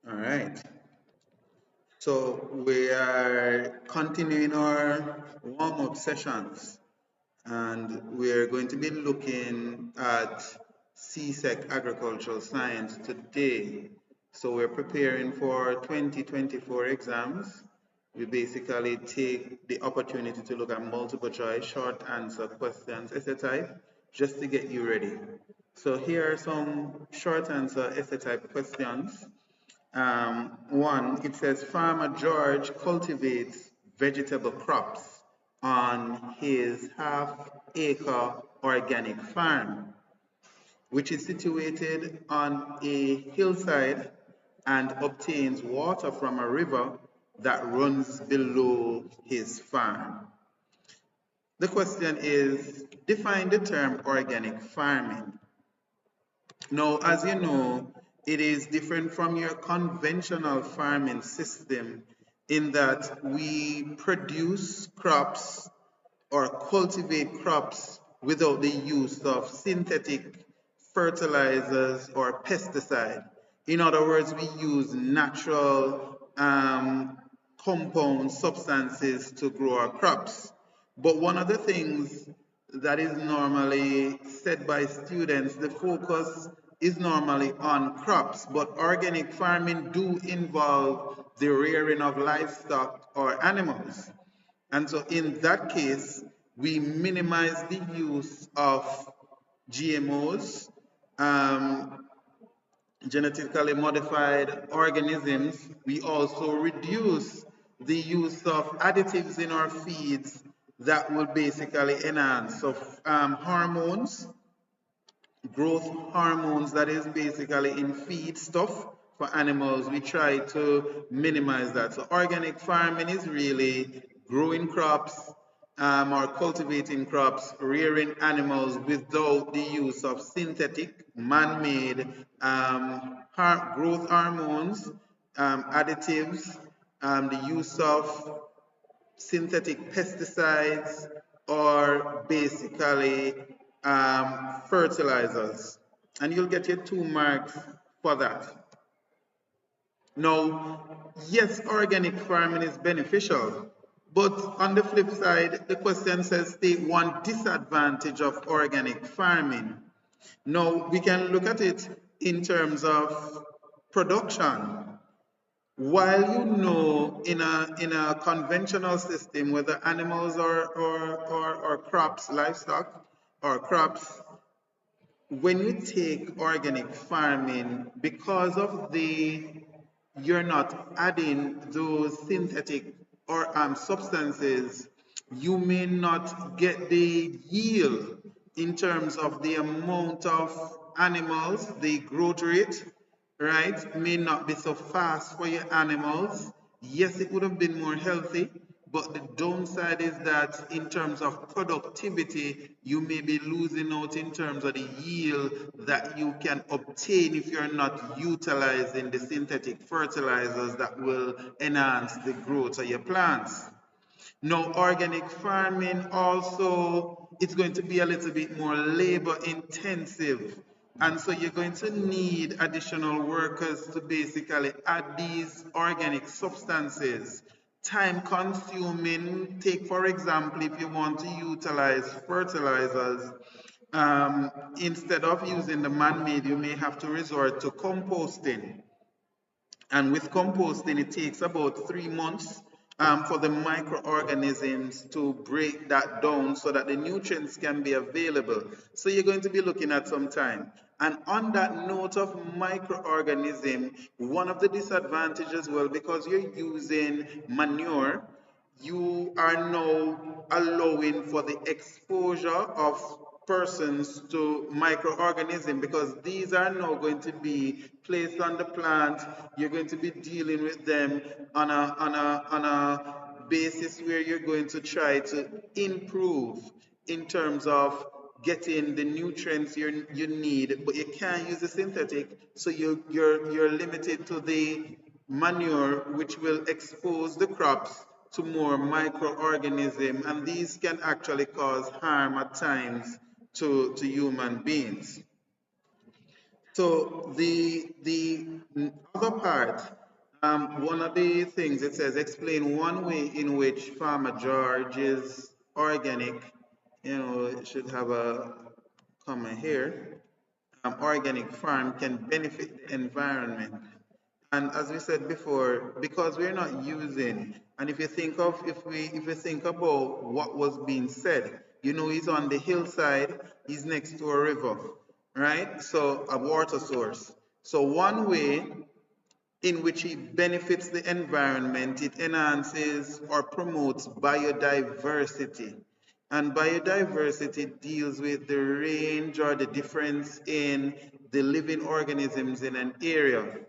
All right. So we are continuing our warm-up sessions, and we are going to be looking at CSEC agricultural science today. So we're preparing for 2024 exams. We basically take the opportunity to look at multiple choice, short answer questions, essay type, just to get you ready. So here are some short answer essay type questions. One, it says Farmer George cultivates vegetable crops on his half-acre organic farm, which is situated on a hillside and obtains water from a river that runs below his farm. The question is, define the term organic farming. Now, as you know, it is different from your conventional farming system in that we produce crops or cultivate crops without the use of synthetic fertilizers or pesticide. In other words, we use natural compound substances to grow our crops. But one of the things that is normally said by students, the focus is normally on crops, but organic farming do involve the rearing of livestock or animals. And so in that case, we minimize the use of GMOs, genetically modified organisms. We also reduce the use of additives in our feeds that will basically enhance. So hormones, growth hormones that is basically in feed stuff for animals, we try to minimize that. So organic farming is really growing crops or cultivating crops, rearing animals without the use of synthetic, man-made growth hormones, additives, the use of synthetic pesticides, or basically fertilizers. And you'll get your 2 marks for that. Now, yes, organic farming is beneficial, but on the flip side, the question says state one disadvantage of organic farming. Now, we can look at it in terms of production. While you know in a conventional system, whether animals or crops, livestock or crops, when you take organic farming, because of you're not adding those synthetic or substances, you may not get the yield in terms of the amount of animals, the growth rate, right, may not be so fast for your animals. Yes, it would have been more healthy, but the downside is that in terms of productivity, you may be losing out in terms of the yield that you can obtain if you're not utilizing the synthetic fertilizers that will enhance the growth of your plants. Now, organic farming also, it's going to be a little bit more labor intensive. And so you're going to need additional workers to basically add these organic substances. Time consuming, take for example, if you want to utilize fertilizers, instead of using the man-made, you may have to resort to composting. And with composting, it takes about 3 months for the microorganisms to break that down so that the nutrients can be available. So you're going to be looking at some time. And on that note of microorganism, one of the disadvantages, well, because you're using manure, you are now allowing for the exposure of persons to microorganisms, because these are now going to be placed on the plant. You're going to be dealing with them on a basis where you're going to try to improve in terms of getting the nutrients you need, but you can't use the synthetic, so you're limited to the manure, which will expose the crops to more microorganisms, and these can actually cause harm at times to human beings. So the other part One of the things it says, explain one way in which Farmer George's organic, it should have a comma here, organic farm can benefit the environment. And as we said before, because we're not using, and if you think of, if we think about what was being said, he's on the hillside, he's next to a river, right? So a water source. So one way in which it benefits the environment, it enhances or promotes biodiversity. And biodiversity deals with the range or the difference in the living organisms in an area.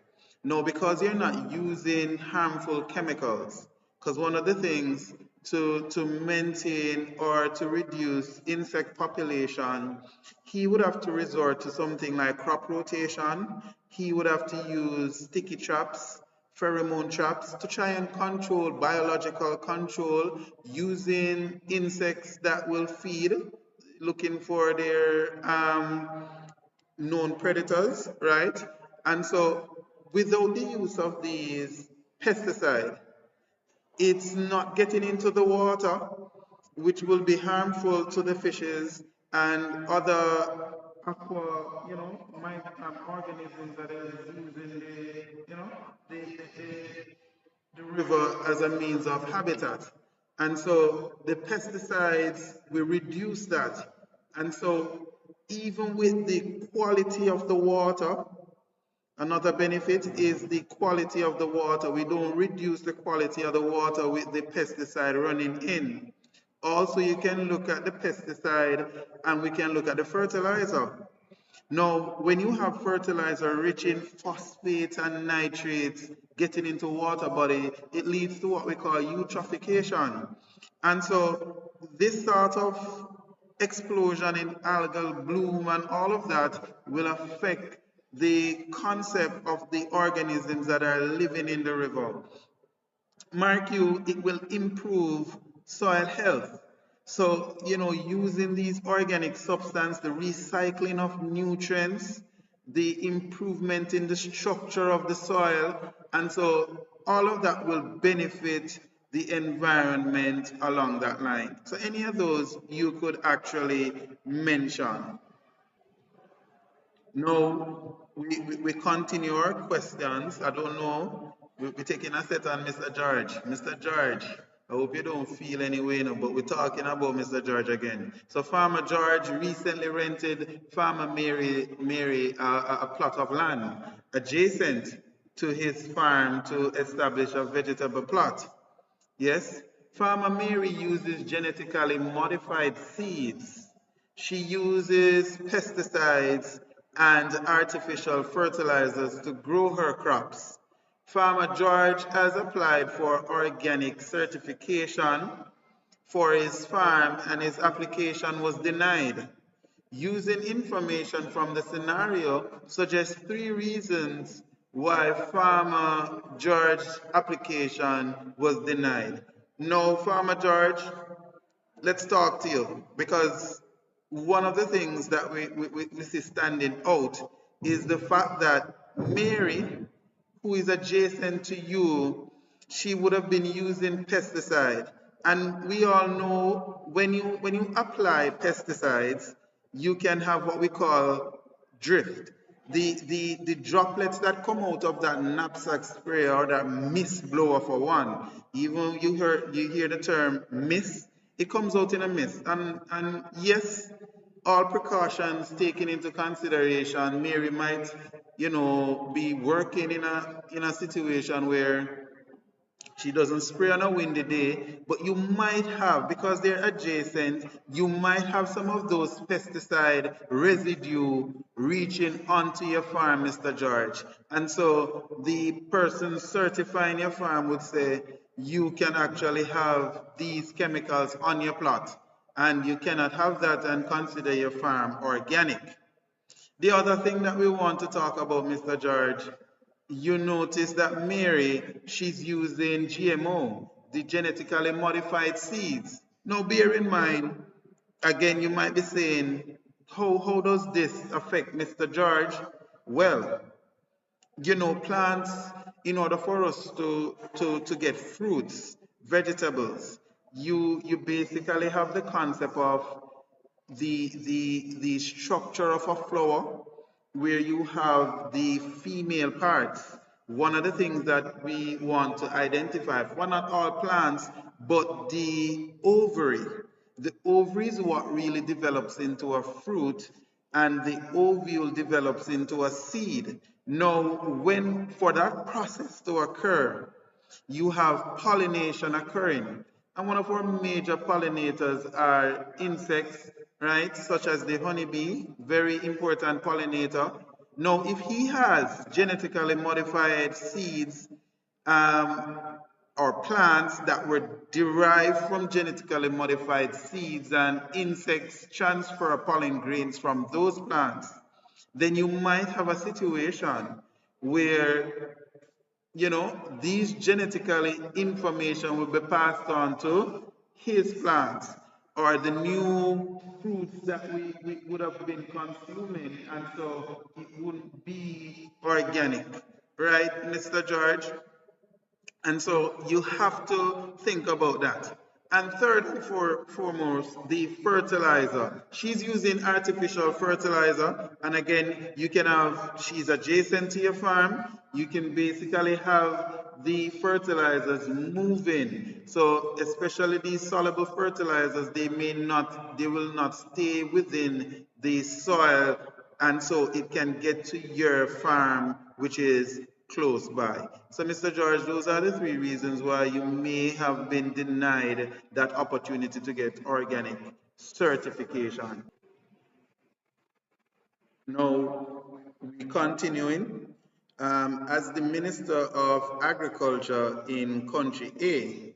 No, because you're not using harmful chemicals. Because one of the things to maintain or to reduce insect population, he would have to resort to something like crop rotation. He would have to use sticky traps, pheromone traps to try and control biological control using insects that will feed, looking for their known predators, right? And so without the use of these pesticides, it's not getting into the water, which will be harmful to the fishes and other aqua, organisms that is using the river as a means of habitat. And so the pesticides will reduce that. And so even with the quality of the water, another benefit is the quality of the water. We don't reduce the quality of the water with the pesticide running in. Also, you can look at the pesticide and we can look at the fertilizer. Now, when you have fertilizer rich in phosphates and nitrates getting into water body, it leads to what we call eutrophication. And so this sort of explosion in algal bloom and all of that will affect the concept of the organisms that are living in the river. Mark you, it will improve soil health. So, using these organic substances, the recycling of nutrients, the improvement in the structure of the soil, and so all of that will benefit the environment along that line. So any of those you could actually mention. Now, we continue our questions. I don't know. We're taking a set on Mr. George. Mr. George, I hope you don't feel any way now, but we're talking about Mr. George again. So Farmer George recently rented Farmer Mary a plot of land adjacent to his farm to establish a vegetable plot. Yes, Farmer Mary uses genetically modified seeds. She uses pesticides and artificial fertilizers to grow her crops. Farmer George has applied for organic certification for his farm and his application was denied. Using information from the scenario suggests 3 reasons why Farmer George's application was denied. Now, Farmer George, let's talk to you because one of the things that we see standing out is the fact that Mary, who is adjacent to you, she would have been using pesticide. And we all know when you apply pesticides, you can have what we call drift. The droplets that come out of that knapsack spray or that mist blower for one, even you hear the term mist, it comes out in a mist. And yes, all precautions taken into consideration, Mary might, be working in a situation where she doesn't spray on a windy day, but you might have, because they're adjacent, you might have some of those pesticide residue reaching onto your farm, Mr. George. And so the person certifying your farm would say, you can actually have these chemicals on your plot, and you cannot have that and consider your farm organic. The other thing that we want to talk about, Mr. George, you notice that Mary, she's using GMO, the genetically modified seeds. Now bear in mind, again, you might be saying, how does this affect Mr. George? Well, plants in order for us to get fruits, vegetables, you basically have the concept of the structure of a flower where you have the female parts. One of the things that we want to identify, well, not all plants, but the ovary. The ovary is what really develops into a fruit, and the ovule develops into a seed. Now, when for that process to occur, you have pollination occurring. And one of our major pollinators are insects, right? Such as the honeybee, very important pollinator. Now, if he has genetically modified seeds um, or plants that were derived from genetically modified seeds and insects transfer pollen grains from those plants, then you might have a situation where these genetically information will be passed on to his plants or the new fruits that we would have been consuming, and so it wouldn't be organic, right, Mr. George? And so you have to think about that. And third and foremost, the fertilizer. She's using artificial fertilizer. And again, you can have, she's adjacent to your farm. You can basically have the fertilizers moving. So especially these soluble fertilizers, they will not stay within the soil. And so it can get to your farm, which is close by. So, Mr. George, those are the three reasons why you may have been denied that opportunity to get organic certification. Now, we continuing. As the Minister of Agriculture in country A,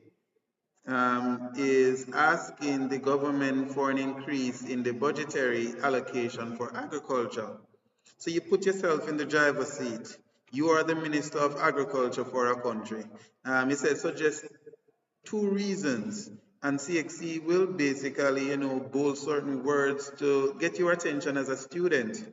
is asking the government for an increase in the budgetary allocation for agriculture. So you put yourself in the driver's seat. You are the Minister of Agriculture for our country. He said, suggest two reasons, and CXC will basically, bold certain words to get your attention as a student.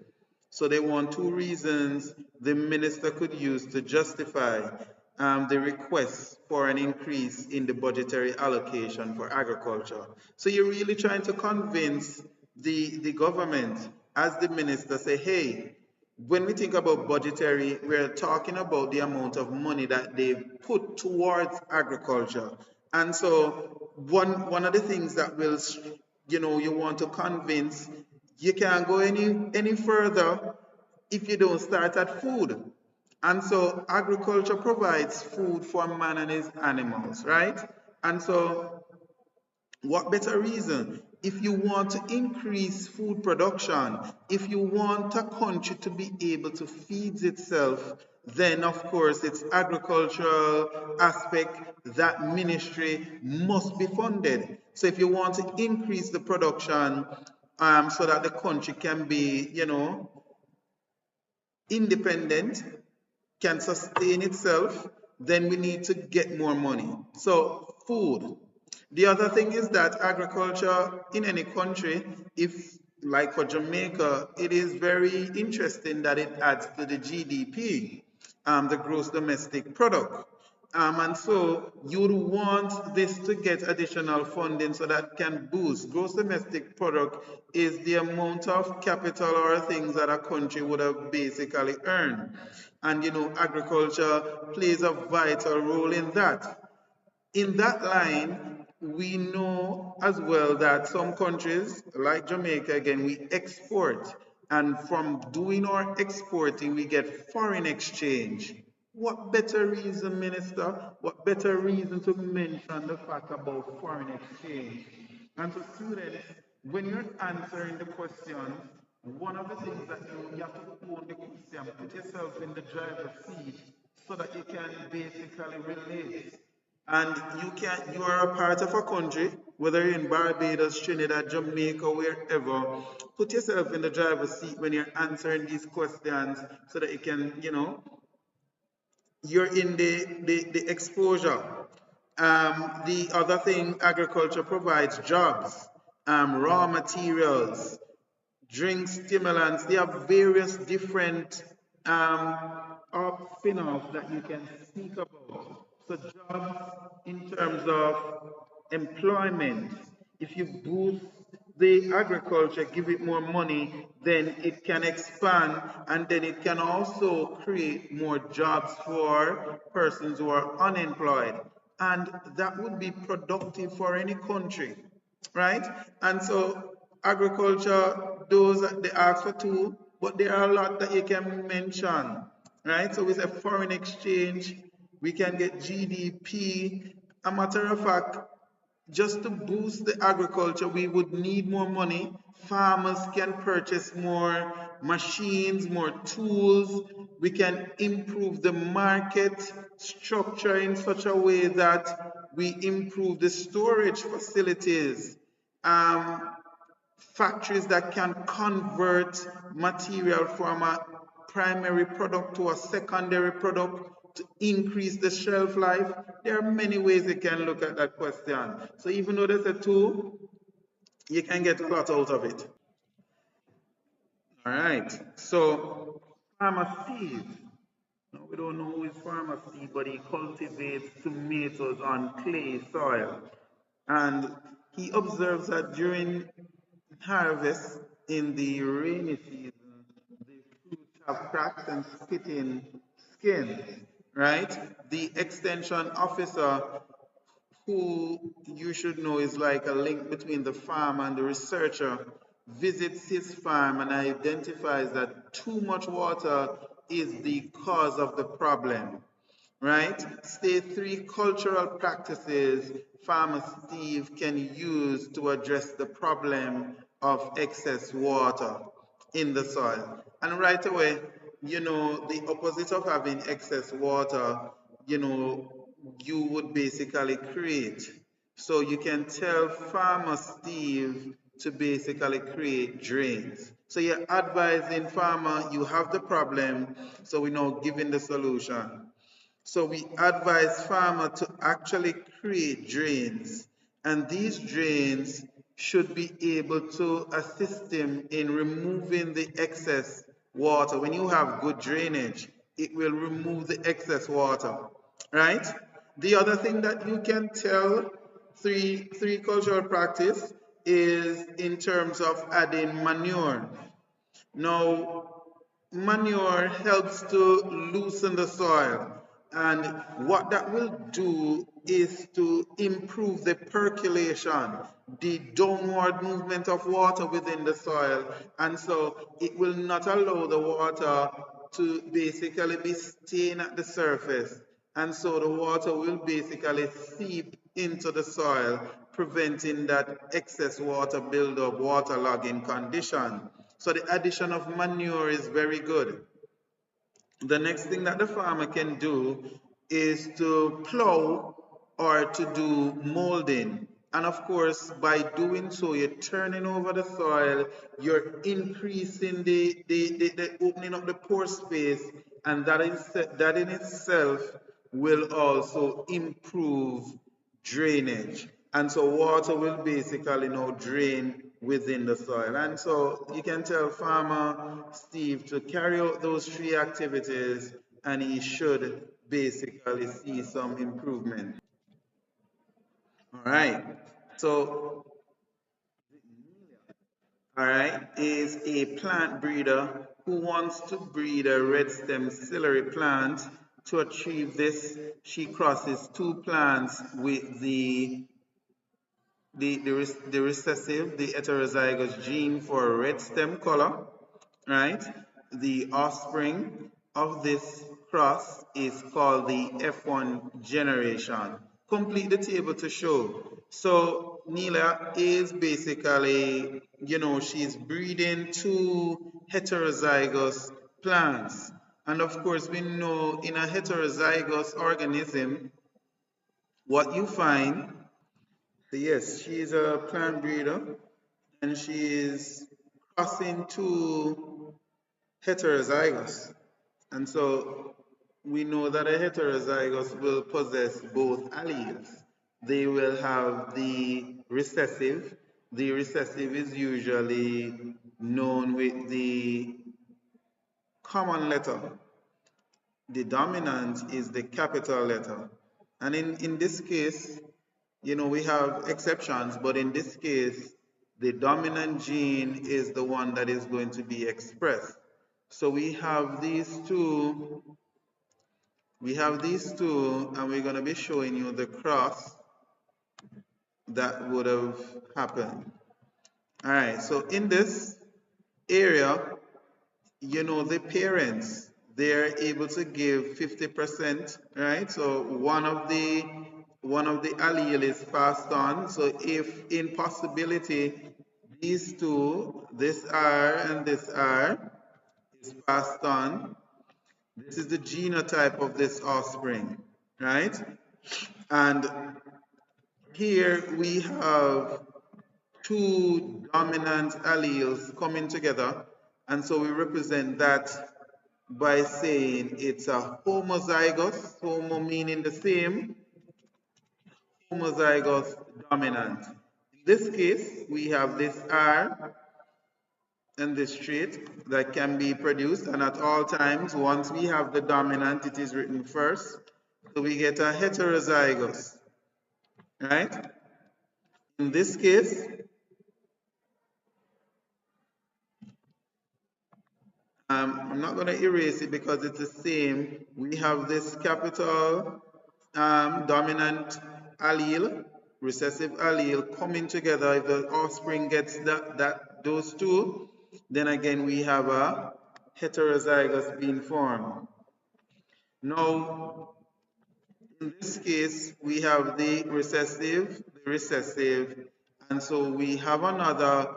So they want two reasons the minister could use to justify the request for an increase in the budgetary allocation for agriculture. So you're really trying to convince the government, as the minister, say, hey, when we think about budgetary, we're talking about the amount of money that they put towards agriculture. And so one of the things that will, you want to convince, you can't go any further if you don't start at food. And so agriculture provides food for man and his animals, right? And so what better reason? If you want to increase food production, if you want a country to be able to feed itself, then of course its agricultural aspect, that ministry must be funded. So if you want to increase the production so that the country can be, independent, can sustain itself, then we need to get more money. So food. The other thing is that agriculture in any country, if like for Jamaica, it is very interesting that it adds to the GDP, the gross domestic product. And so you would want this to get additional funding so that can boost. Gross domestic product is the amount of capital or things that a country would have basically earned. And agriculture plays a vital role in that. In that line, we know as well that some countries, like Jamaica, again, we export. And from doing our exporting, we get foreign exchange. What better reason, Minister? What better reason to mention the fact about foreign exchange? And so students, when you're answering the questions, one of the things that you have to own the question, put yourself in the driver's seat so that you can basically relate. And you are a part of a country, whether you're in Barbados, Trinidad, Jamaica, wherever, put yourself in the driver's seat when you're answering these questions so that you can, you're in the exposure. The other thing, agriculture provides jobs, raw materials, drink stimulants. They have various different spin-off that you can speak about. So jobs in terms of employment, if you boost the agriculture, give it more money, then it can expand, and then it can also create more jobs for persons who are unemployed. And that would be productive for any country, right? And so agriculture, those they ask for two, but there are a lot that you can mention, right? So with a foreign exchange, we can get GDP. A matter of fact, just to boost the agriculture, we would need more money. Farmers can purchase more machines, more tools. We can improve the market structure in such a way that we improve the storage facilities. Factories that can convert material from a primary product to a secondary product to increase the shelf life. There are many ways you can look at that question. So even though there's a tool, you can get a lot out of it. All right. So Farmer Steve. Now, we don't know who is Farmer Steve, but he cultivates tomatoes on clay soil. And he observes that during harvest in the rainy season, the fruits have cracked and spitting skin, right? The extension officer, who you should know is like a link between the farmer and the researcher, visits his farm and identifies that too much water is the cause of the problem, right? State three cultural practices Farmer Steve can use to address the problem of excess water in the soil. And right away, the opposite of having excess water, you would basically create. So you can tell Farmer Steve to basically create drains. So you're advising farmer, you have the problem, so we're now giving the solution. So we advise farmer to actually create drains, and these drains should be able to assist him in removing the excess water. When you have good drainage, it will remove the excess water, right? The other thing that you can tell three cultural practice is in terms of adding manure. Now, manure helps to loosen the soil, and what that will do is to improve the percolation, the downward movement of water within the soil, and so it will not allow the water to basically be staying at the surface, and so the water will basically seep into the soil, preventing that excess water buildup, waterlogging condition. So the addition of manure is very good. The next thing that the farmer can do is to plow or to do molding. And of course, by doing so, you're turning over the soil, you're increasing the opening of the pore space, and that in itself will also improve drainage. And so water will basically now drain within the soil. And so you can tell farmer Steve to carry out those three activities, and he should basically see some improvement. All right. So, all right, is a plant breeder who wants to breed a red stem celery plant. To achieve this, she crosses two plants with the recessive, the heterozygous gene for red stem color, right? The offspring of this cross is called the F1 generation. Complete the table to show. So Neela is basically, she's breeding two heterozygous plants. And of course, we know in a heterozygous organism, what you find, yes, she is a plant breeder, and she is crossing two heterozygous. And so we know that a heterozygous will possess both alleles. They will have the recessive. The recessive is usually known with the common letter. the dominant is the capital letter. And in this case, you know, we have exceptions, but in this case, the dominant gene is the one that is going to be expressed. So we have these two, and we're going to be showing you the cross that would have happened. All right, so in this area, you know, the parents, they're able to give 50%, right? So one of the allele is passed on. So if in possibility these two, this R and this R, is passed on, this is the genotype of this offspring, right? And here we have two dominant alleles coming together, and so we represent that by saying it's a homozygous, homo meaning the same, homozygous dominant. In this case, we have this R and this trait that can be produced, and at all times, once we have the dominant, it is written first, so we get a heterozygous, right? In this case, I'm not going to erase it because it's the same. We have this capital dominant allele, recessive allele coming together. If the offspring gets those two, then again we have a heterozygous being formed. Now, in this case, we have the recessive, and so we have another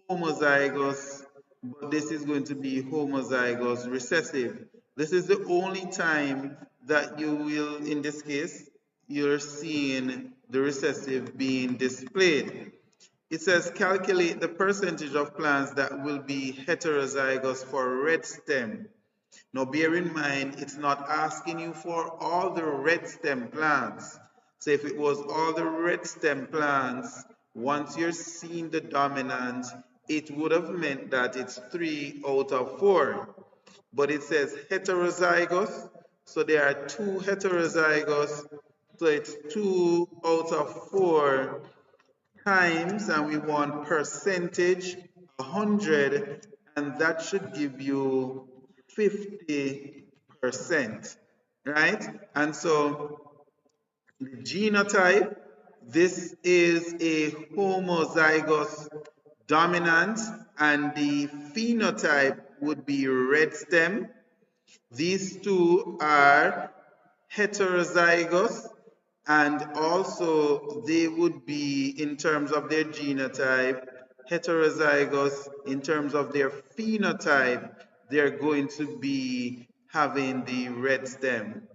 homozygous, but this is going to be homozygous recessive. This is the only time that you will, in this case, you're seeing the recessive being displayed. It says calculate the percentage of plants that will be heterozygous for red stem. Now bear in mind, it's not asking you for all the red stem plants. So if it was all the red stem plants, once you're seeing the dominant, it would have meant that it's 3 out of 4. But it says heterozygous, so there are 2 heterozygous, so it's 2 out of 4 times, and we want percentage 100, and that should give you 50%, right? And so the genotype, this is a homozygous dominant, and the phenotype would be red stem. These two are heterozygous, and also they would be, in terms of their genotype, heterozygous. In terms of their phenotype, they're going to be having the red stem.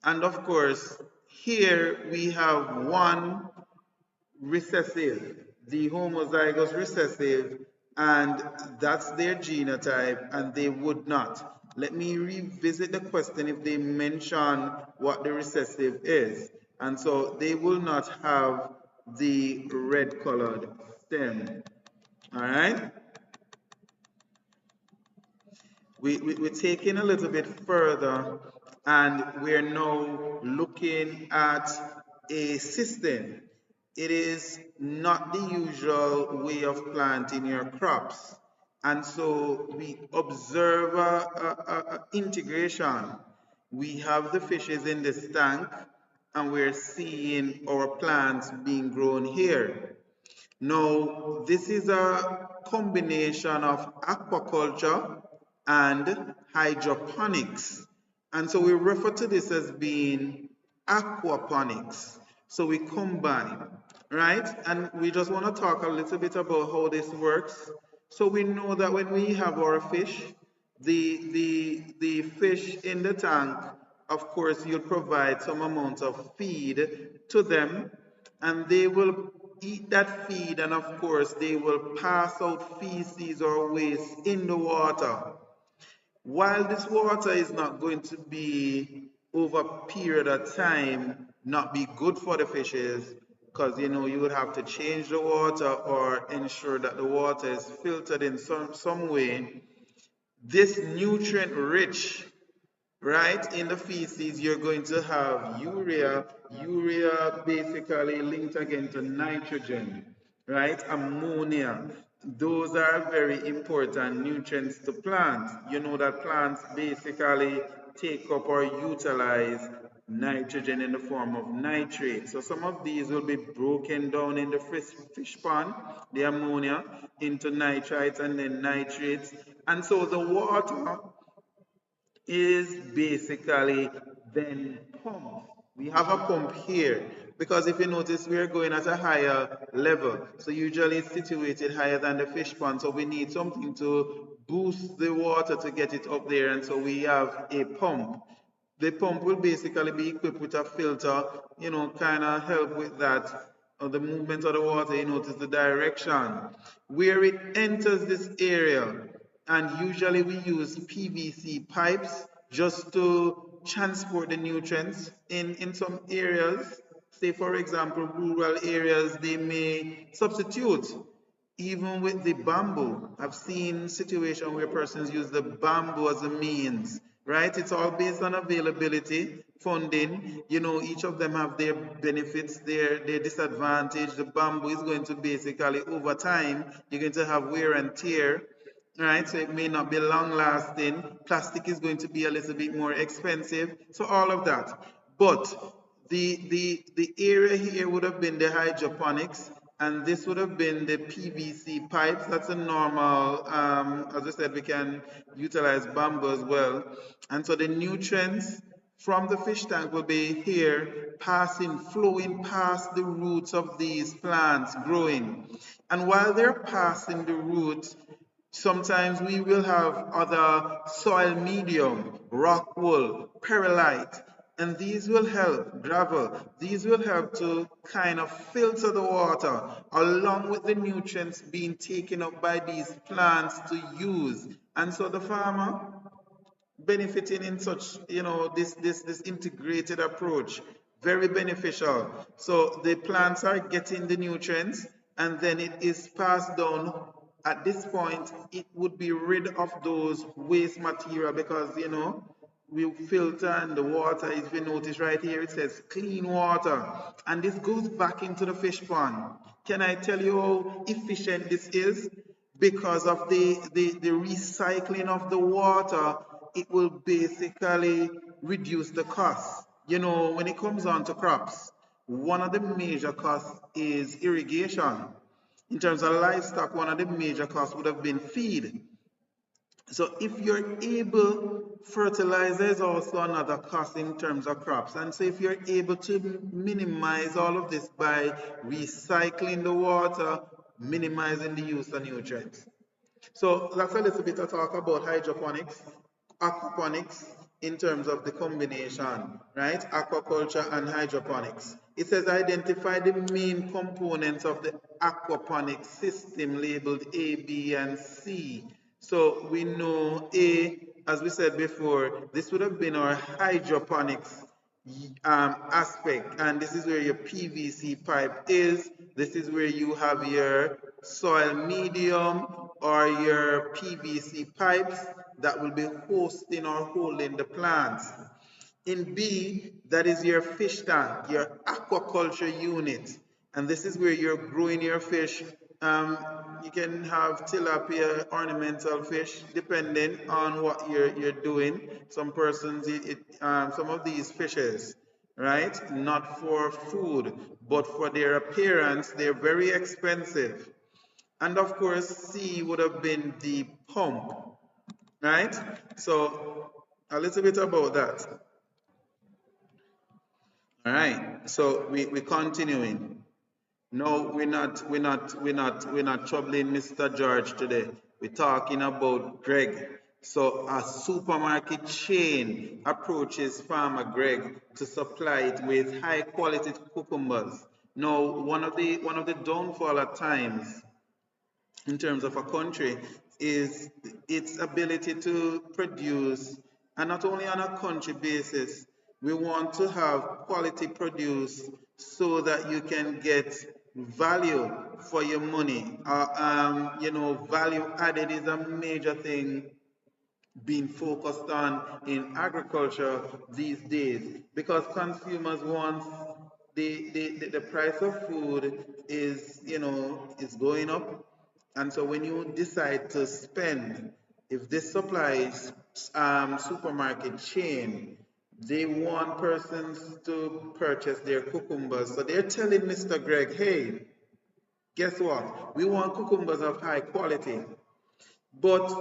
And of course, here we have one recessive, the homozygous recessive, and that's their genotype, and they would not. Let me revisit the question if they mention what the recessive is. And so they will not have the red colored stem. All right? We're taking a little bit further, and we're now looking at a system. It is not the usual way of planting your crops, and so we observe integration. We have the fishes in this tank, and we're seeing our plants being grown here. Now, this is a combination of aquaculture and hydroponics. And so we refer to this as being aquaponics. So we combine, right? And we just want to talk a little bit about how this works. So we know that when we have our fish, the fish in the tank, of course, you'll provide some amount of feed to them, and they will eat that feed, and of course, they will pass out feces or waste in the water. While this water is not going to be, over a period of time, not be good for the fishes, because you know you would have to change the water or ensure that the water is filtered in some way. This nutrient rich right? In the feces, you're going to have urea. Urea basically linked again to nitrogen, right? Ammonia. Those are very important nutrients to plants. You know that plants basically take up or utilize nitrogen in the form of nitrate. So some of these will be broken down in the fish pond, the ammonia, into nitrites and then nitrates. And so the water is basically then pumped. We have a pump here because if you notice we're going at a higher level, so usually it's situated higher than the fish pond, so we need something to boost the water to get it up there, and so we have a pump. The pump will basically be equipped with a filter, kind of help with that, the movement of the water. You notice the direction where it enters this area, and usually we use PVC pipes just to transport the nutrients in some areas. Say for example, rural areas, they may substitute even with the bamboo. I've seen situations where persons use the bamboo as a means, right? It's all based on availability, funding. Each of them have their benefits, their disadvantage. The bamboo is going to basically, over time, you're going to have wear and tear, right? So it may not be long lasting. Plastic is going to be a little bit more expensive. So all of that. But the area here would have been the hydroponics, and this would have been the PVC pipes. That's a normal, as I said, we can utilize bamboo as well. And so the nutrients from the fish tank will be here, flowing past the roots of these plants growing. And while they're passing the roots, sometimes we will have other soil medium, rock wool, perlite, and these will help, gravel, these will help to kind of filter the water along with the nutrients being taken up by these plants to use. And so the farmer benefiting in such, this integrated approach, very beneficial. So the plants are getting the nutrients, and then it is passed down. At this point, it would be rid of those waste material because, we filter, and the water, if you notice right here, it says clean water, and this goes back into the fish pond. Can I tell you how efficient this is? Because of the recycling of the water, it will basically reduce the cost. When it comes on to crops, one of the major costs is irrigation. In terms of livestock, one of the major costs would have been feed. So if you're able, fertilizer is also another cost in terms of crops. And so if you're able to minimize all of this by recycling the water, minimizing the use of nutrients. So that's a little bit of talk about hydroponics, aquaponics in terms of the combination, right? Aquaculture and hydroponics. It says identify the main components of the aquaponics system labeled A, B, and C. So we know A, as we said before, this would have been our hydroponics aspect, and this is where your PVC pipe is. This is where you have your soil medium or your PVC pipes that will be hosting or holding the plants. In B, that is your fish tank, your aquaculture unit, and this is where you're growing your fish. You can have tilapia, ornamental fish, depending on what you're doing. Some persons eat some of these fishes, right? Not for food, but for their appearance. They're very expensive. And of course, C would have been the pump, right? So a little bit about that. All right. So we're continuing. No, we're not troubling Mr. George today. We're talking about Greg. So a supermarket chain approaches farmer Greg to supply it with high quality cucumbers. Now, one of the downfall at times in terms of a country is its ability to produce, and not only on a country basis, we want to have quality produce so that you can get value for your money. Value added is a major thing being focused on in agriculture these days, because consumers want the price of food is, you know, is going up. And so when you decide to spend, if this supplies supermarket chain, they want persons to purchase their cucumbers. So they're telling Mr. Greg, hey, guess what? We want cucumbers of high quality. But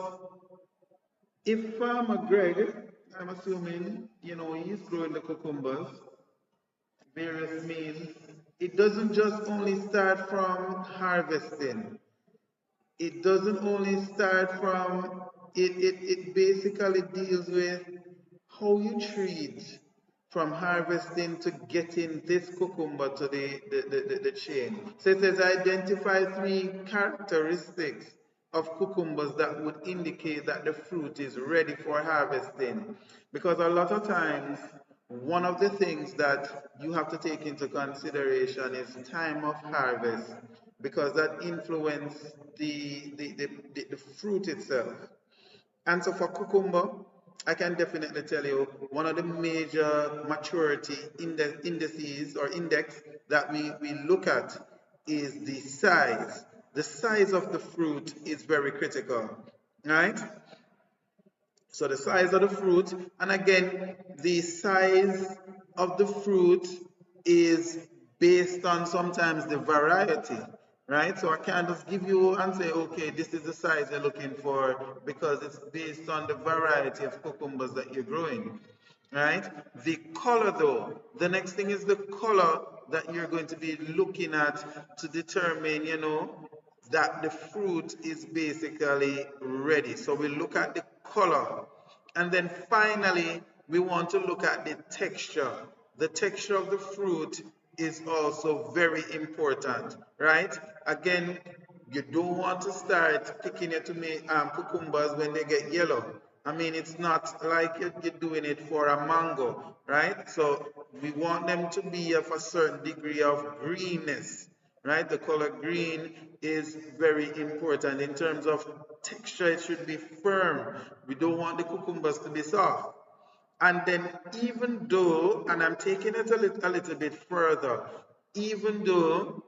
if Farmer Greg, I'm assuming, you know, he's growing the cucumbers, various means, it doesn't just only start from harvesting. It doesn't only start from, it basically deals with how you treat from harvesting to getting this cucumber to the chain. So it says identify 3 characteristics of cucumbers that would indicate that the fruit is ready for harvesting. Because a lot of times, one of the things that you have to take into consideration is time of harvest, because that influences the fruit itself. And so for cucumber, I can definitely tell you one of the major maturity indices or index that we look at is the size. The size of the fruit is very critical, right? So the size of the fruit, and again, the size of the fruit is based on sometimes the variety, right? So I can't just give you and say, okay, this is the size you're looking for, because it's based on the variety of cucumbers that you're growing, right? The color though, the next thing is the color that you're going to be looking at to determine, you know, that the fruit is basically ready. So we look at the color, and then finally we want to look at the texture. The texture of the fruit is also very important, right? Again, you don't want to start picking your cucumbers when they get yellow. I mean, it's not like you're doing it for a mango, right? So we want them to be of a certain degree of greenness, right? The color green is very important. In terms of texture, it should be firm. We don't want the cucumbers to be soft. And then even though, and I'm taking it a little bit further, even though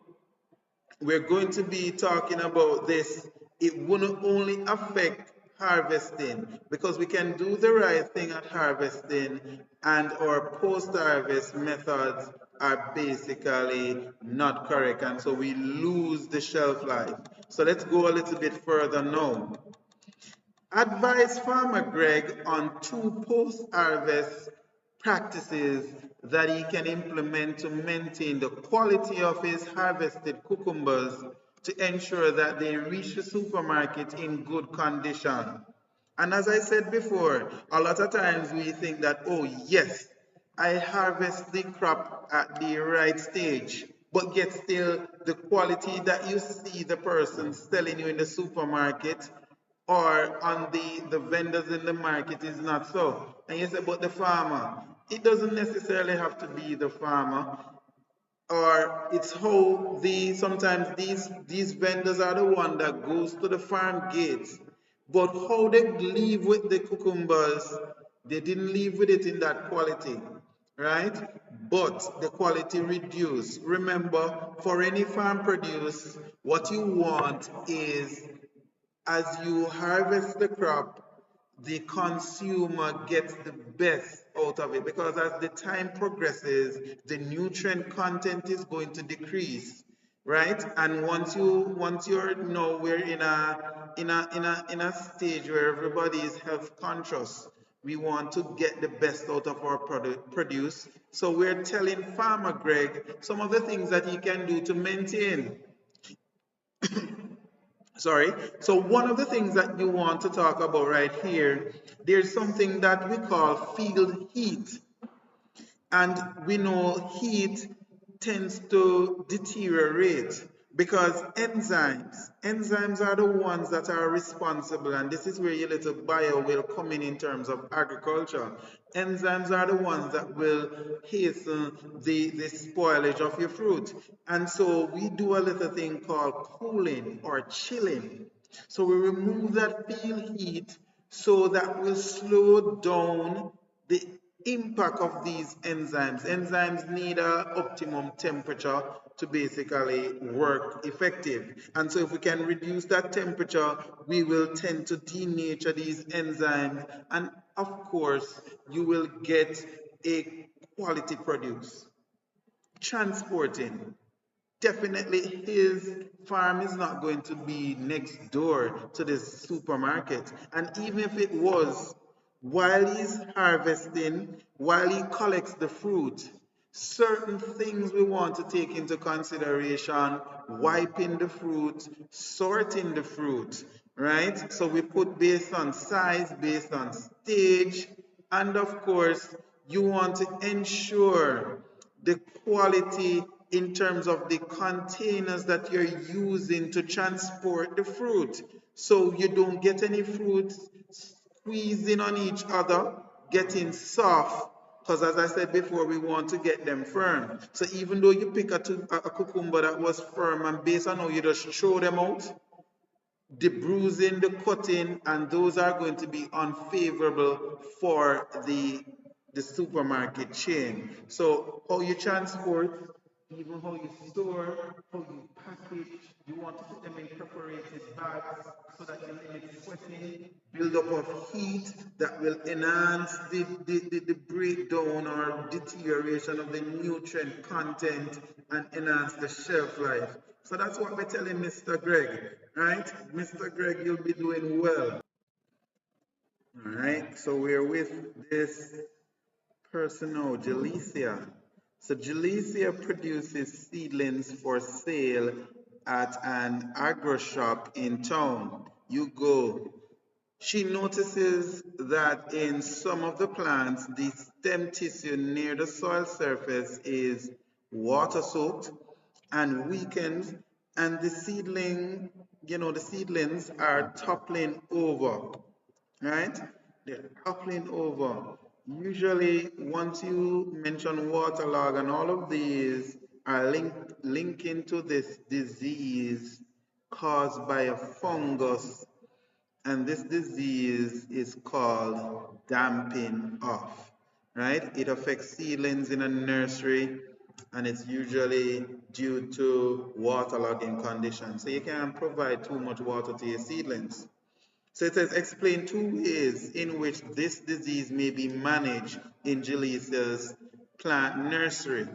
we're going to be talking about this, it wouldn't only affect harvesting, because we can do the right thing at harvesting and our post-harvest methods are basically not correct, and so we lose the shelf life. So let's go a little bit further now. Advise Farmer Greg on 2 post-harvest practices that he can implement to maintain the quality of his harvested cucumbers to ensure that they reach the supermarket in good condition. And as I said before, a lot of times we think that, oh yes, I harvest the crop at the right stage, but yet still the quality that you see the person selling you in the supermarket or on the vendors in the market is not so. And you say, but the farmer, it doesn't necessarily have to be the farmer, or it's how sometimes these vendors are the one that goes to the farm gates, but how they leave with the cucumbers, they didn't leave with it in that quality, right? But the quality reduced. Remember, for any farm produce, what you want is, as you harvest the crop, the consumer gets the best out of it, because as the time progresses, the nutrient content is going to decrease, right? And once you're we're in a stage where everybody is health conscious. We want to get the best out of our produce. So we're telling Farmer Greg some of the things that he can do to maintain. Sorry. So one of the things that you want to talk about right here, there's something that we call field heat. And we know heat tends to deteriorate because enzymes are the ones that are responsible, and this is where your little bio will come in terms of agriculture. Enzymes are the ones that will hasten the spoilage of your fruit. And so we do a little thing called cooling or chilling. So we remove that field heat So that will slow down the impact of these enzymes. Enzymes need an optimum temperature to basically work effective. And so if we can reduce that temperature, we will tend to denature these enzymes. And of course, you will get a quality produce. Transporting. Definitely his farm is not going to be next door to this supermarket. And even if it was, while he's harvesting, while he collects the fruit, certain things we want to take into consideration: wiping the fruit, sorting the fruit, right? So we put based on size, based on stage, and of course, you want to ensure the quality in terms of the containers that you're using to transport the fruit. So you don't get any fruit squeezing on each other, getting soft, because as I said before, we want to get them firm. So even though you pick a cucumber that was firm, and based on how you just throw them out, the bruising, the cutting, and those are going to be unfavorable for the supermarket chain. So how you transport, even how you store, how you package, you want to put them in perforated bags so that you limit sweating, build up of heat that will enhance the breakdown or deterioration of the nutrient content and enhance the shelf life. So that's what we're telling Mr. Greg, right? Mr. Greg, you'll be doing well. All right, so we're with this person now, Jalicia. So Jalicia produces seedlings for sale at an agro shop in town. You go. She notices that in some of the plants, the stem tissue near the soil surface is water soaked and weakened, and the seedling, the seedlings are toppling over, right? They're toppling over. Usually, once you mention waterlog and all of these are linking to this disease caused by a fungus, and this disease is called damping off, right? It affects seedlings in a nursery, and it's usually due to waterlogging conditions. So you can't provide too much water to your seedlings. So it says, explain 2 ways in which this disease may be managed in Jalicia's plant nursery.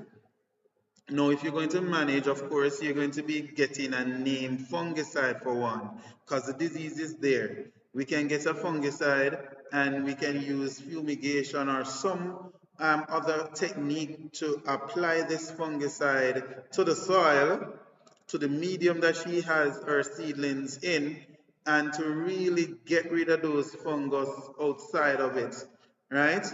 Now, if you're going to manage, of course, you're going to be getting a named fungicide for one, because the disease is there. We can get a fungicide and we can use fumigation or some other technique to apply this fungicide to the soil, to the medium that she has her seedlings in, and to really get rid of those fungus outside of it, right?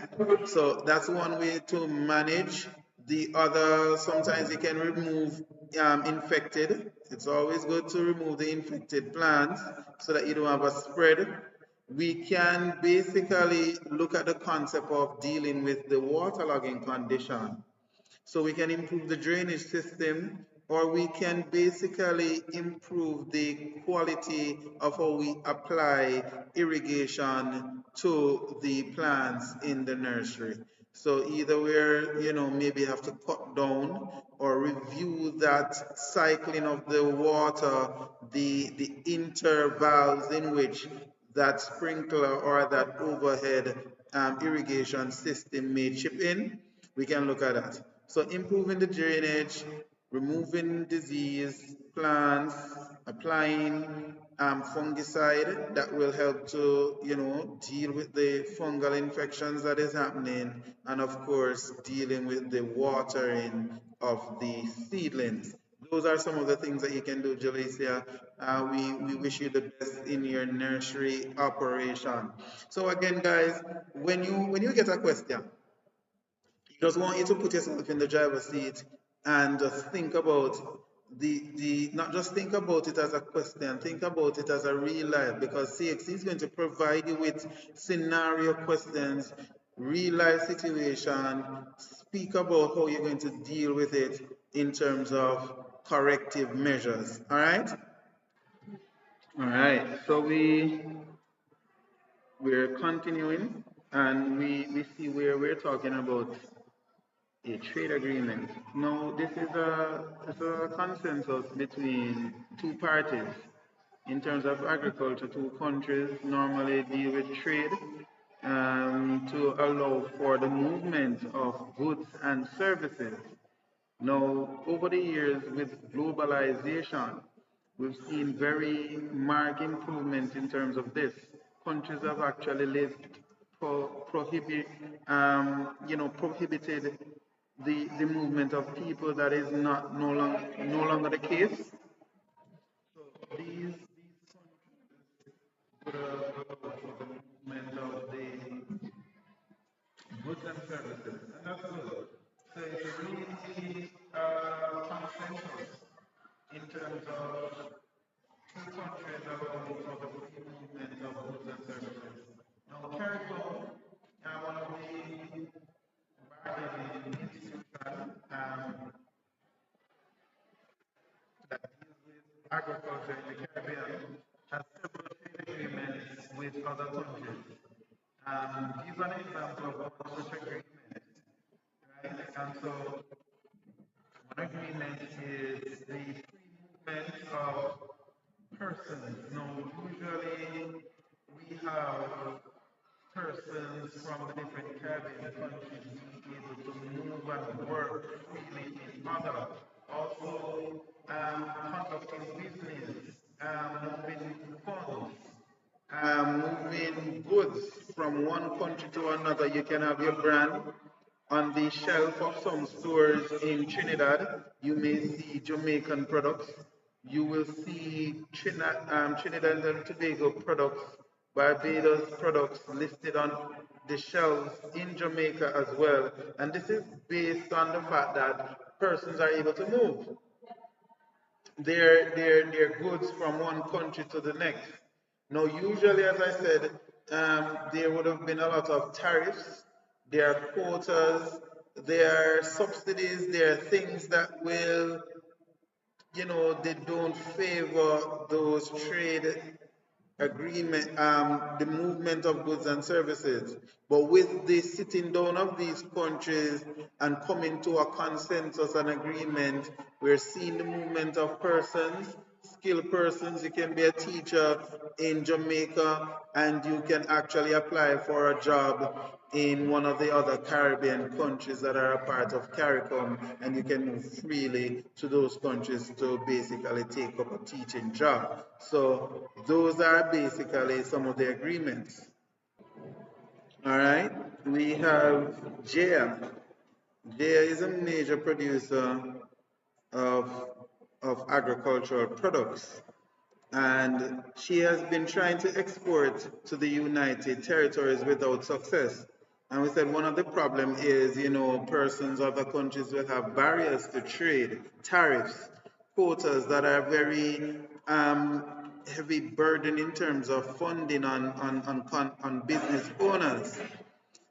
So that's one way to manage. The other, sometimes you can remove infected. It's always good to remove the infected plants so that you don't have a spread. We can basically look at the concept of dealing with the waterlogging condition. So we can improve the drainage system, or we can basically improve the quality of how we apply irrigation to the plants in the nursery. So either we're, maybe have to cut down or review that cycling of the water, the intervals in which that sprinkler or that overhead irrigation system may chip in. We can look at that. So improving the drainage, removing disease, plants, applying fungicide that will help to, deal with the fungal infections that is happening, and of course, dealing with the watering of the seedlings. Those are some of the things that you can do, Jalicia. We wish you the best in your nursery operation. So again, guys, when you get a question, just want you to put yourself in the driver's seat and just think about the not just think about it as a question, think about it as a real life, because CXC is going to provide you with scenario questions, real life situation, speak about how you're going to deal with it in terms of corrective measures. All right? All right. So we're continuing, and we see where we're talking about a trade agreement. Now, it's a consensus between two parties. In terms of agriculture, two countries normally deal with trade to allow for the movement of goods and services. Now, over the years with globalization, we've seen very marked improvement in terms of this. Countries have actually prohibited the movement of people that is not no longer the case. So these would allow for the movement of the goods and services, and that's good. So it's really consensus in terms of two countries allowing for the free movement of goods and services. Now, CARICOM, one of the bargaining institutions that deals with agriculture in the Caribbean, has several trade agreements with other countries. These are an example of one such agreement, right? And so, one agreement is the free movement of persons. Now, usually we have persons from the different Caribbean countries being able to move and work freely in other. Also, conducting business, moving funds, moving goods from one country to another. You can have your brand on the shelf of some stores in Trinidad. You may see Jamaican products. You will see Trinidad and Tobago products, Barbados products listed on the shelves in Jamaica as well. And this is based on the fact that persons are able to move their goods from one country to the next. Now, usually, as I said, there would have been a lot of tariffs, there are quotas, there are subsidies, there are things that will, they don't favor those trade agreement, the movement of goods and services. But with the sitting down of these countries and coming to a consensus and agreement, we're seeing the movement of persons, skilled persons. You can be a teacher in Jamaica and you can actually apply for a job in one of the other Caribbean countries that are a part of CARICOM, and you can move freely to those countries to basically take up a teaching job. So those are basically some of the agreements. All right, we have JEA. JEA is a major producer of, of agricultural products, and she has been trying to export to the United Territories without success. And we said one of the problems is, persons, other countries will have barriers to trade, tariffs, quotas that are very heavy burden in terms of funding on business owners.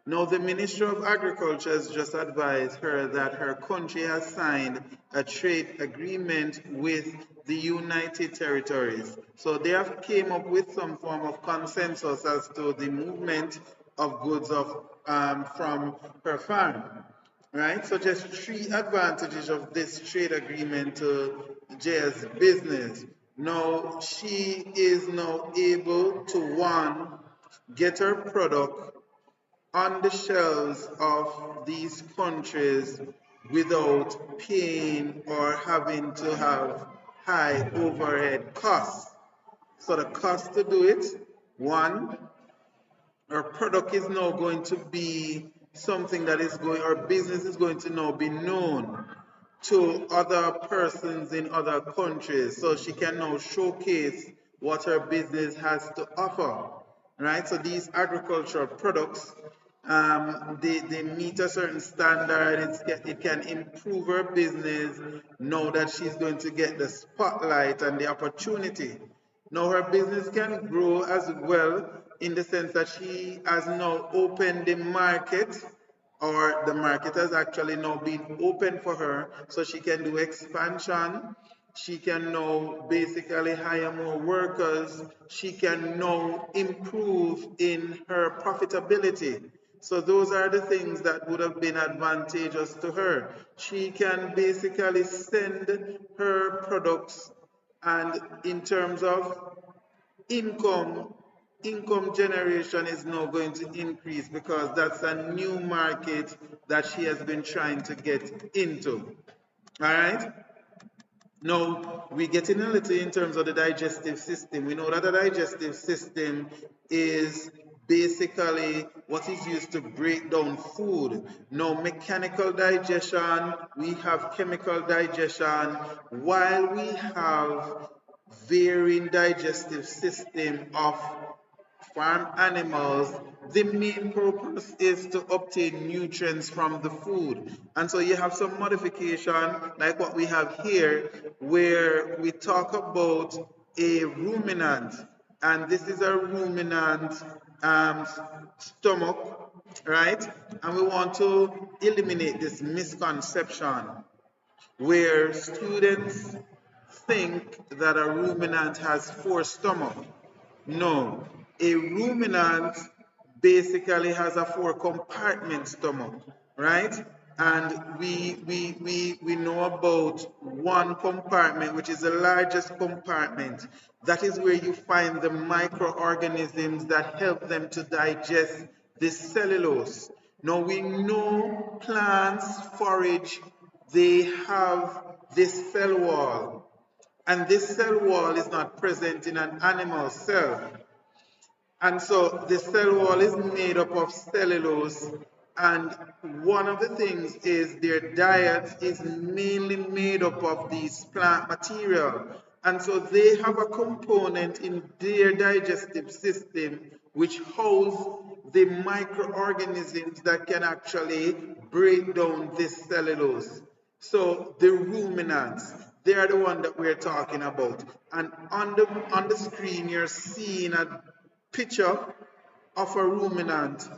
Now, the Minister of Agriculture has just advised her that her country has signed a trade agreement with the United Territories. So they have came up with some form of consensus as to the movement of goods from her farm. Right? So just three advantages of this trade agreement to JEA's business. Now, she is now able to, one, get her product on the shelves of these countries without paying or having to have high overhead costs. So the cost to do it, one, our product is now going to be something that is going, our business is going to now be known to other persons in other countries. So she can now showcase what her business has to offer, right? So these agricultural products, they meet a certain standard. It can improve her business now that she's going to get the spotlight and the opportunity. Now her business can grow as well in the sense that she has now opened the market, or the market has actually now been open for her, so she can do expansion She can now basically hire more workers. She can now improve in her profitability. So those are the things that would have been advantageous to her. She can basically send her products, and in terms of income, income generation is now going to increase because that's a new market that she has been trying to get into. All right. Now, we're getting a little in terms of the digestive system. We know that the digestive system is basically what is used to break down food. Now, mechanical digestion, we have chemical digestion, while we have varying digestive system of farm animals, the main purpose is to obtain nutrients from the food. And so you have some modification like what we have here, where we talk about a ruminant, and this is a ruminant stomach, right? And we want to eliminate this misconception where students think that a ruminant has four stomachs. No, a ruminant basically has a four compartment stomach, right? And we know about one compartment, which is the largest compartment. That is where you find the microorganisms that help them to digest this cellulose. Now we know plants forage, they have this cell wall, and this cell wall is not present in an animal cell. And so the cell wall is made up of cellulose, and one of the things is their diet is mainly made up of these plant material. And so they have a component in their digestive system which house the microorganisms that can actually break down this cellulose. So the ruminants, they are the one that we're talking about. And on the screen, you're seeing a picture of a ruminant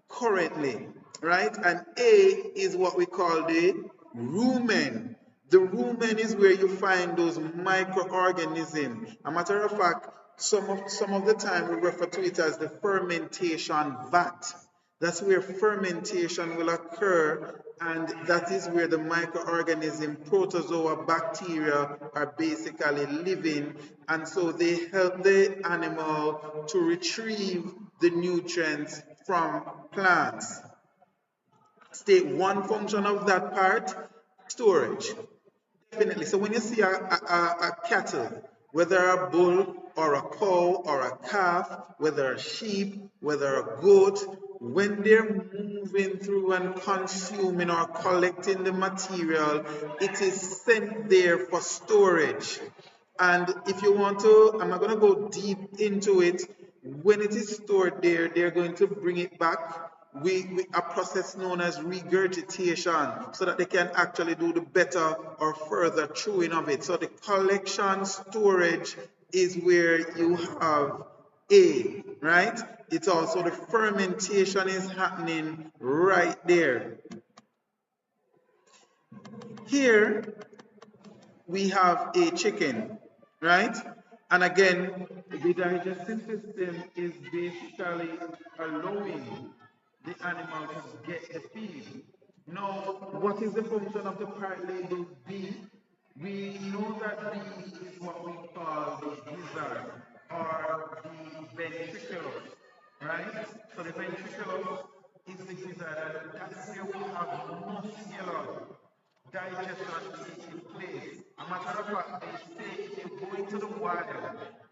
currently, right? And A is what we call the rumen. The rumen is where you find those microorganisms. A matter of fact, some of the time we refer to it as the fermentation vat. That's where fermentation will occur, and that is where the microorganism, protozoa, bacteria are basically living, and so they help the animal to retrieve the nutrients from plants. State one function of that part, storage. Definitely. So when you see a cattle, whether a bull or a cow or a calf, whether a sheep, whether a goat, when they're moving through and consuming or collecting the material, it is sent there for storage. And if you want to, I'm not going to go deep into it. When it is stored there, they're going to bring it back. A process known as regurgitation, so that they can actually do the better or further chewing of it. So the collection storage is where you have A, right? It's also the fermentation is happening right there. Here we have a chicken, right? And again, the digestive system is basically allowing the animal to get the feed. Now, what is the function of the part labeled B? We know that B is what we call the gizzard or the ventriculus, right? So the ventriculus is the gizzard, and that's where we have muscular digestion taking place. A matter of fact, they say if you go into the wild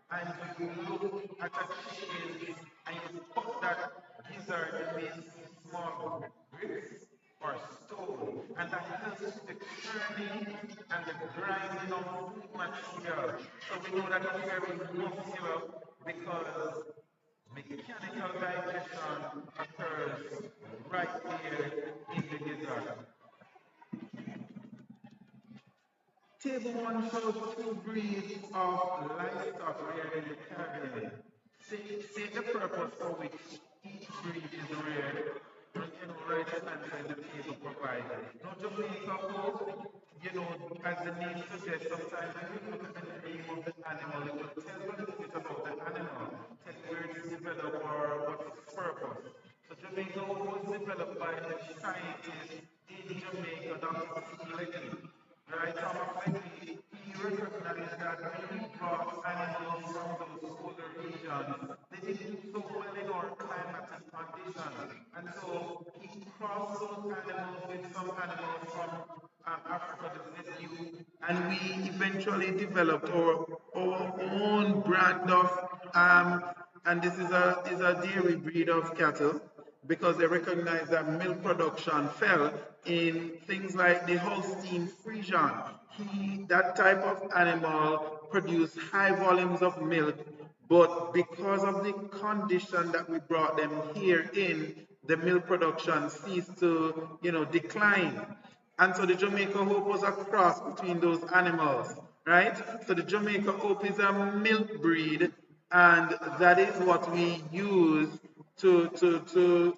and you look at a chicken and you put that gizzard in small bricks or stone, and that helps the churning and the grinding of food material. So we know that it's very muscular because mechanical digestion occurs right here in the gizzard. Table 1 shows two breeds of livestock reared in the Caribbean. State the purpose for which each breed is reared, and right answer in the table provided. Now Jamaica, you know, as the name suggests, sometimes when you look at the name of the animal, it will tell you a little bit about the animal, tell you where it's developed or what its purpose. So Jamaica was developed by a scientist in Jamaica, Dr. Seedling. Right, Thomas Leckie, he recognized that when we brought animals from those colder regions, they didn't do so well in our climatic conditions. And so he crossed those animals with some animals from Africa, the Zulu, and we eventually developed our own brand of, and this is a dairy breed of cattle, because they recognized that milk production fell in things like the Holstein Friesian. That type of animal produced high volumes of milk, but because of the condition that we brought them here in, the milk production ceased to, decline. And so the Jamaica Hope was a cross between those animals, right? So the Jamaica Hope is a milk breed, and that is what we use to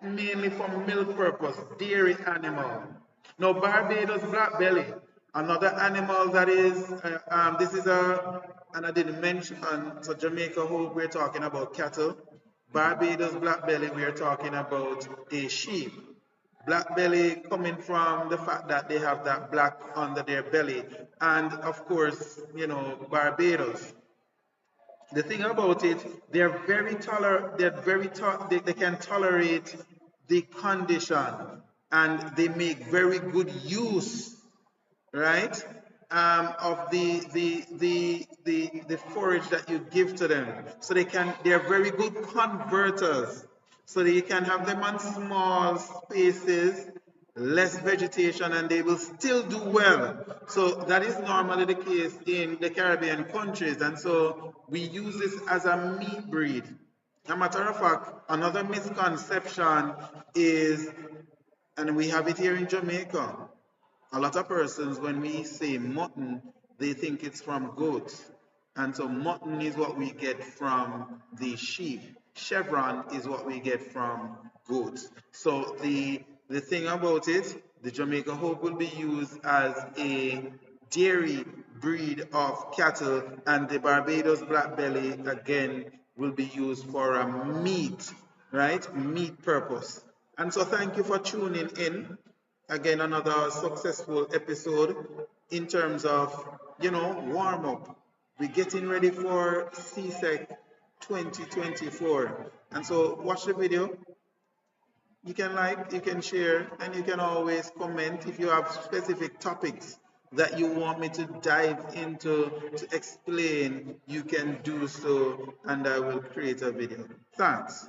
mainly for milk purpose, dairy animal. Now Barbados black belly, another animal that is, this is and I didn't mention, so Jamaica Hope, we're talking about cattle. Barbados black belly, we're talking about a sheep. Black belly coming from the fact that they have that black under their belly, and of course, Barbados. The thing about it, they're very tolerant. They can tolerate the condition, and they make very good use, right, of the forage that you give to them. So they're very good converters. So that you can have them on small spaces, less vegetation, and they will still do well. So that is normally the case in the Caribbean countries, and so we use this as a meat breed. As a matter of fact, another misconception is, and we have it here in Jamaica, a lot of persons, when we say mutton, they think it's from goats. And so mutton is what we get from the sheep. Chevron is what we get from goats. So the thing about it, the Jamaica Hope will be used as a dairy breed of cattle, and the Barbados black belly again will be used for a meat, right? Meat purpose. And so thank you for tuning in. Again, another successful episode in terms of, warm up. We're getting ready for CSEC 2024. And so watch the video. You can like, you can share, and you can always comment if you have specific topics that you want me to dive into to explain. You can do so, and I will create a video. Thanks.